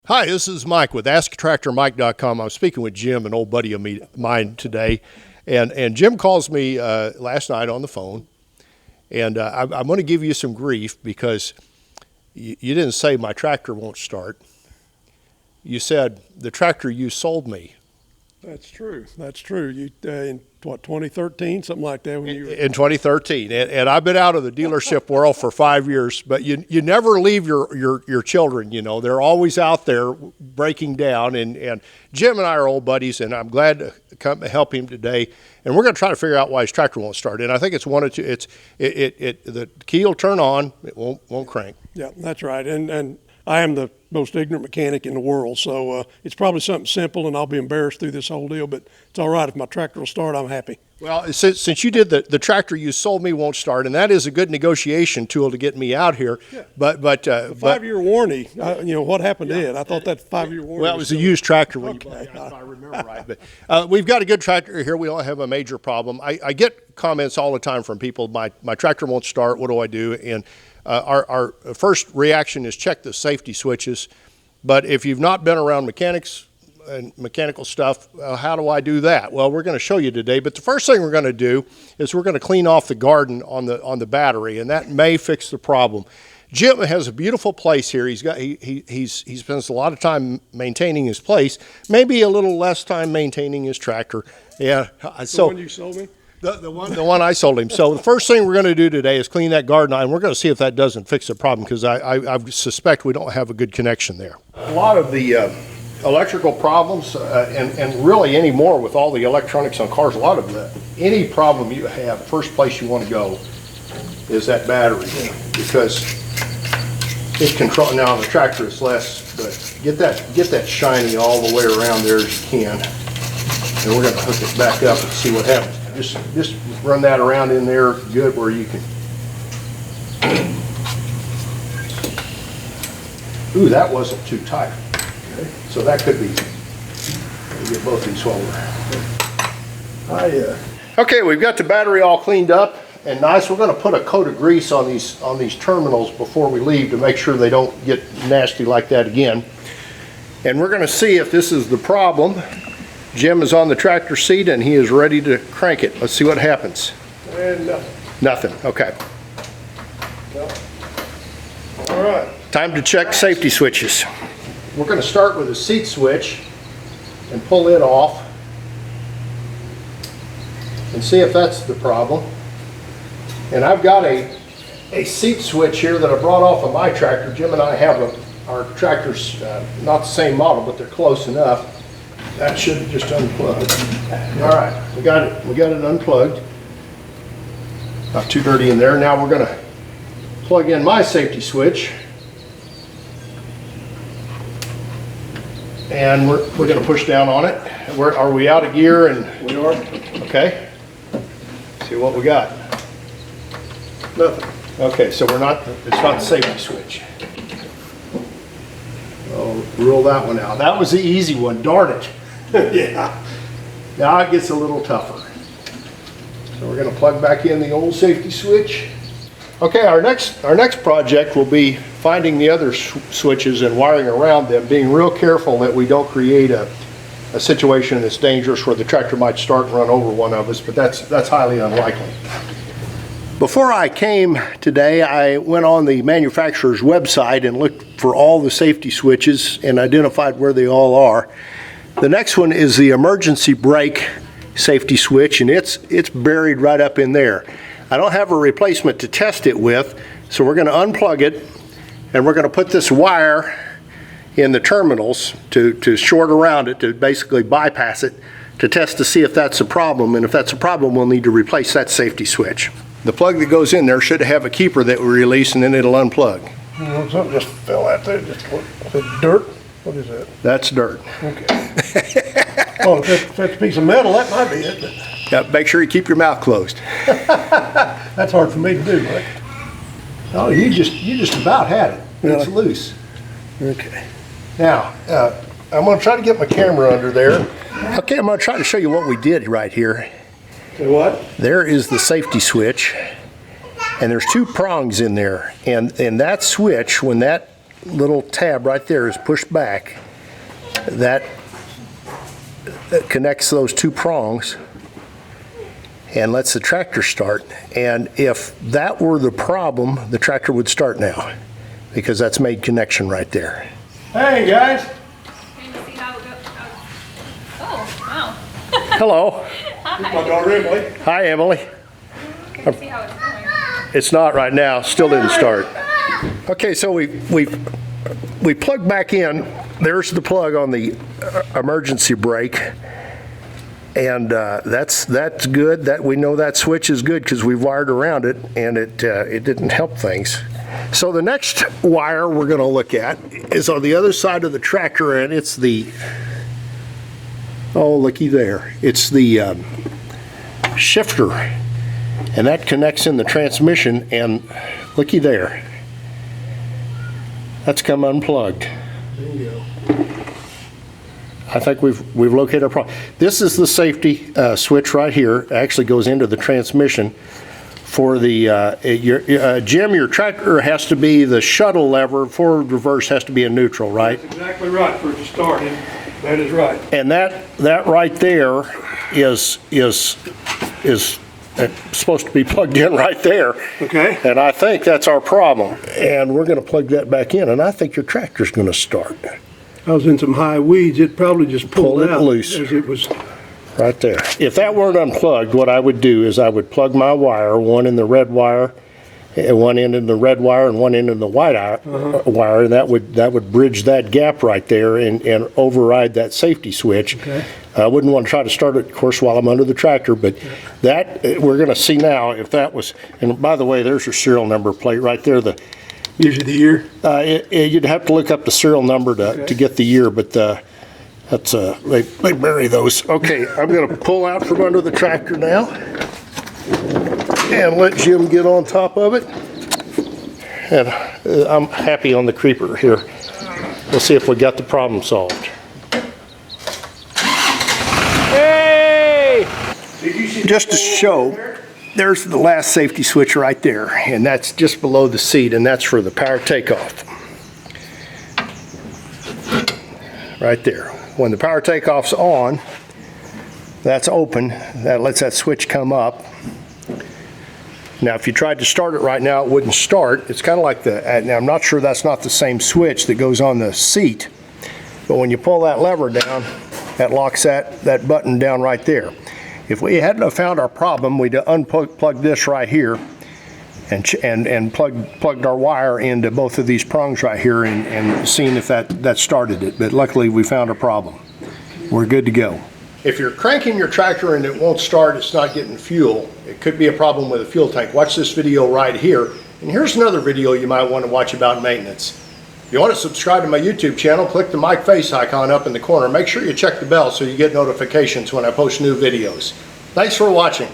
Hi, this is Mike with AskTractorMike.com. I'm speaking with Jim, an old buddy of mine today. And Jim calls me last night on the phone, and I'm going to give you some grief because you didn't say my tractor won't start. You said the tractor you sold me. That's true. That's true. You in what, 2013, something like that? When you were... In 2013, and I've been out of the dealership world for 5 years. But you never leave your children. You know, they're always out there breaking down. And Jim and I are old buddies, and I'm glad to come help him today. And we're going to try to figure out why his tractor won't start. And I think it's one of two. The key will turn on, it won't crank. Yeah, that's right. And I am the most ignorant mechanic in the world, so it's probably something simple, and I'll be embarrassed through this whole deal, but it's all right. If my tractor will start, I'm happy. Well, since you did the tractor you sold me won't start, and that is a good negotiation tool to get me out here. Yeah. But the 5-year warranty, what happened to it? I thought that 5-year warranty. Well, it was a used tractor when okay. you bought it, if I remember right. But we've got a good tractor here. We don't have a major problem. I get comments all the time from people. My tractor won't start. What do I do? And our first reaction is check the safety switches. But if you've not been around mechanics and mechanical stuff, how do I do that? Well, we're going to show you today. But the first thing we're going to do is we're going to clean off the garden on the battery, and that may fix the problem. Jim has a beautiful place here. He spends a lot of time maintaining his place, maybe a little less time maintaining his tractor. Yeah. The one you sold me? The one I sold him. So the first thing we're going to do today is clean that garden out, and we're going to see if that doesn't fix the problem, because I suspect we don't have a good connection there. A lot of the electrical problems, and really any more with all the electronics on cars, any problem you have, first place you want to go is that battery, because it controls. Now the tractor is less, but get that shiny all the way around there as you can, and we're going to hook it back up and see what happens. Just run that around in there good where you can. Ooh, that wasn't too tight. Okay. So that could be. Let me get both these over. Okay, we've got the battery all cleaned up and nice. We're going to put a coat of grease on these terminals before we leave to make sure they don't get nasty like that again. And we're going to see if this is the problem. Jim is on the tractor seat and he is ready to crank it. Let's see what happens. And nothing. Nothing, okay. Well, all right. Time to check safety switches. We're going to start with a seat switch and pull it off and see if that's the problem. And I've got a seat switch here that I brought off of my tractor. Jim and I have our tractors, not the same model, but they're close enough. That should have just unplugged. All right, we got it unplugged. Not too dirty in there. Now we're going to plug in my safety switch, and we're going to push down on it. Are we out of gear? And We are. okay. See what we got. Nothing. Okay, so it's not the safety switch. Oh, rule that one out. That was the easy one. Darn it. Yeah. Now it gets a little tougher. So we're going to plug back in the old safety switch. Okay, our next project will be finding the other switches and wiring around them, being real careful that we don't create a situation that's dangerous where the tractor might start and run over one of us, but that's highly unlikely. Before I came today, I went on the manufacturer's website and looked for all the safety switches and identified where they all are. The next one is the emergency brake safety switch, and it's buried right up in there. I don't have a replacement to test it with, so we're going to unplug it, and we're going to put this wire in the terminals to short around it, to basically bypass it, to test to see if that's a problem. And if that's a problem, we'll need to replace that safety switch. The plug that goes in there should have a keeper that we release, and then it'll unplug. Something just fell out there. Is it dirt? What is that? That's dirt. Okay. Well, if that's a piece of metal, that might be it. Yeah, make sure you keep your mouth closed. That's hard for me to do, Mike. Oh, you just about had it. It's loose. Okay. Now, I'm going to try to get my camera under there. Okay, I'm going to try to show you what we did right here. Say what? There is the safety switch, and there's two prongs in there. And that switch, when that little tab right there is pushed back, that connects those two prongs and lets the tractor start. And if that were the problem, the tractor would start now, because that's made connection right there. Hey guys. Can you see how it goes? Oh, wow. Hello. Hi. My daughter Emily. Hi, Emily. You can see how it's going. It's not right now, still didn't start. Okay, so we plug back in. There's the plug on the emergency brake. And that's good. That we know that switch is good because we've wired around it, and it didn't help things. So the next wire we're going to look at is on the other side of the tractor, and it's the, oh looky there, it's the shifter, and that connects in the transmission, and looky there, that's come unplugged. There you go. I think we've located our problem. This is the safety switch right here. It actually goes into the transmission. For the Jim, your tractor has to be the shuttle lever. Forward reverse has to be in neutral, right? That's exactly right for it to start. That is right. And that right there is supposed to be plugged in right there. Okay. And I think that's our problem. And we're going to plug that back in, and I think your tractor's going to start. I was in some high weeds. It probably just pulled Pull it out loose. as it was. Right there. If that weren't unplugged, what I would do is I would plug my wire, one in the red wire, and one end in the red wire, and one end in the white wire, and that would bridge that gap right there and override that safety switch. Okay. I wouldn't want to try to start it, of course, while I'm under the tractor, but that we're going to see now if that was. And by the way, there's your serial number plate right there. Usually the year. You'd have to look up the serial number to get the year, but that's they bury those. Okay, I'm going to pull out from under the tractor now and let Jim get on top of it. And I'm happy on the creeper here. We'll see if we got the problem solved. Hey! Just to show, there's the last safety switch right there, and that's just below the seat, and that's for the power takeoff. Right there. When the power takeoff's on, that's open. That lets that switch come up. Now, if you tried to start it right now, it wouldn't start. It's kind of like now I'm not sure that's not the same switch that goes on the seat, but when you pull that lever down, that locks that button down right there. If we hadn't have found our problem, we'd have unplugged this right here and plugged our wire into both of these prongs right here and seen if that started it. But luckily we found a problem. We're good to go. If you're cranking your tractor and it won't start, it's not getting fuel, it could be a problem with a fuel tank. Watch this video right here. And here's another video you might want to watch about maintenance. If you want to subscribe to my YouTube channel, click the mic face icon up in the corner. Make sure you check the bell so you get notifications when I post new videos. Thanks for watching.